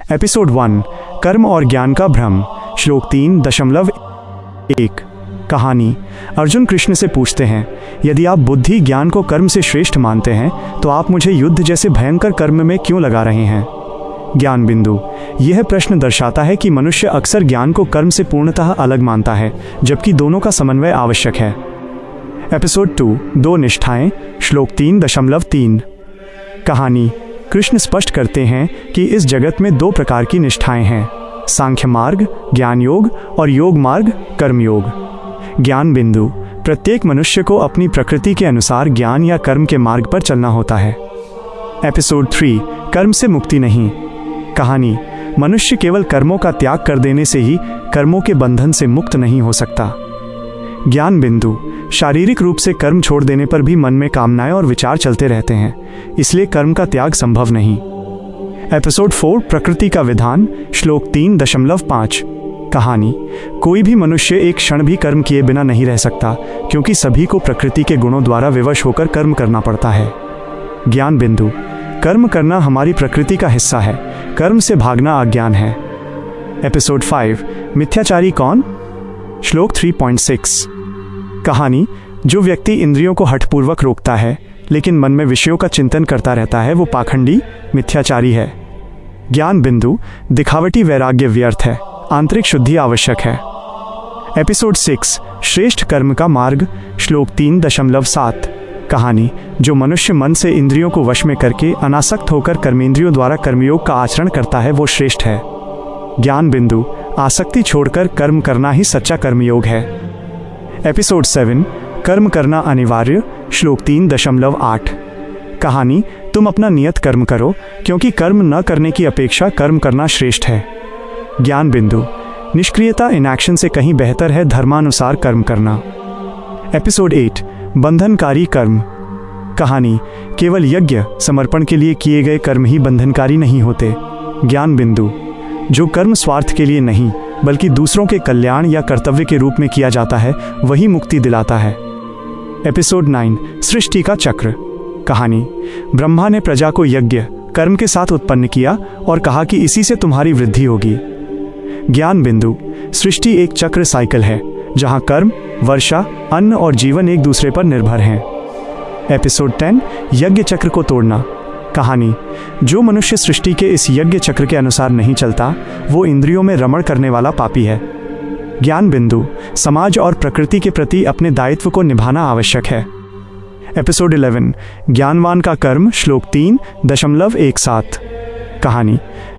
Episode 1 कर्म और ज्ञान का भ्रम। श्लोक 3.1। कहानी। अर्जुन कृष्ण से पूछते हैं, यदि आप बुद्धि ज्ञान को कर्म से श्रेष्ठ मानते हैं तो आप मुझे युद्ध जैसे भयंकर कर्म में क्यों लगा रहे हैं। ज्ञान बिंदु। यह प्रश्न दर्शाता है कि मनुष्य अक्सर ज्ञान को कर्म से पूर्णतः अलग मानता है, जबकि दोनों का समन्वय आवश्यक है। एपिसोड 2 दो निष्ठाएं। श्लोक 3.3। कहानी। कृष्ण स्पष्ट करते हैं कि इस जगत में दो प्रकार की निष्ठाएं हैं, सांख्य मार्ग ज्ञान योग और योग मार्ग कर्म योग। ज्ञान बिंदु। प्रत्येक मनुष्य को अपनी प्रकृति के अनुसार ज्ञान या कर्म के मार्ग पर चलना होता है। एपिसोड 3 कर्म से मुक्ति नहीं। कहानी। मनुष्य केवल कर्मों का त्याग कर देने से ही कर्मों के बंधन से मुक्त नहीं हो सकता। ज्ञान बिंदु। शारीरिक रूप से कर्म छोड़ देने पर भी मन में कामनाएं और विचार चलते रहते हैं, इसलिए कर्म का त्याग संभव नहीं। एपिसोड 4 प्रकृति का विधान। श्लोक 3.5। कहानी। कोई भी मनुष्य एक क्षण भी कर्म किए बिना नहीं रह सकता, क्योंकि सभी को प्रकृति के गुणों द्वारा विवश होकर कर्म करना पड़ता है। ज्ञान बिंदु। कर्म करना हमारी प्रकृति का हिस्सा है, कर्म से भागना अज्ञान है। एपिसोड 5 मिथ्याचारी कौन। श्लोक 3.6। कहानी। जो व्यक्ति इंद्रियों को हठपूर्वक रोकता है लेकिन मन में विषयों का चिंतन करता रहता है, वो पाखंडी मिथ्याचारी है। ज्ञान बिंदु। दिखावटी वैराग्य व्यर्थ है, आंतरिक शुद्धि आवश्यक है। एपिसोड 6 श्रेष्ठ कर्म का मार्ग। श्लोक 3.7। कहानी। जो मनुष्य मन से इंद्रियों को वश में करके अनासक्त होकर कर्मेंद्रियों द्वारा कर्मयोग का आचरण करता है, वो श्रेष्ठ है। ज्ञान बिंदु। आसक्ति छोड़कर कर्म करना ही सच्चा कर्मयोग है। एपिसोड 7 कर्म करना अनिवार्य। श्लोक 3.8। कहानी। तुम अपना नियत कर्म करो, क्योंकि कर्म न करने की अपेक्षा कर्म करना श्रेष्ठ है। ज्ञान बिंदु। निष्क्रियता इनएक्शन से कहीं बेहतर है धर्मानुसार कर्म करना। एपिसोड 8 बंधनकारी कर्म। कहानी। केवल यज्ञ समर्पण के लिए किए गए कर्म ही बंधनकारी नहीं होते। ज्ञान बिंदु। जो कर्म स्वार्थ के लिए नहीं बल्कि दूसरों के कल्याण या कर्तव्य के रूप में किया जाता है, वही मुक्ति दिलाता है। एपिसोड 9 सृष्टि का चक्र। कहानी। ब्रह्मा ने प्रजा को यज्ञ कर्म के साथ उत्पन्न किया और कहा कि इसी से तुम्हारी वृद्धि होगी। ज्ञान बिंदु। सृष्टि एक चक्र साइकिल है, जहां कर्म वर्षा अन्न और जीवन एक दूसरे पर निर्भर हैं। एपिसोड 10 यज्ञ चक्र को तोड़ना। कहानी। जो मनुष्य सृष्टि के इस यज्ञ चक्र के अनुसार नहीं चलता, वो इंद्रियों में रमण करने वाला पापी है। ज्ञान बिंदु। समाज और प्रकृति के प्रति अपने दायित्व को निभाना आवश्यक है। एपिसोड 11 ज्ञानवान का कर्म। श्लोक 3.17। कहानी।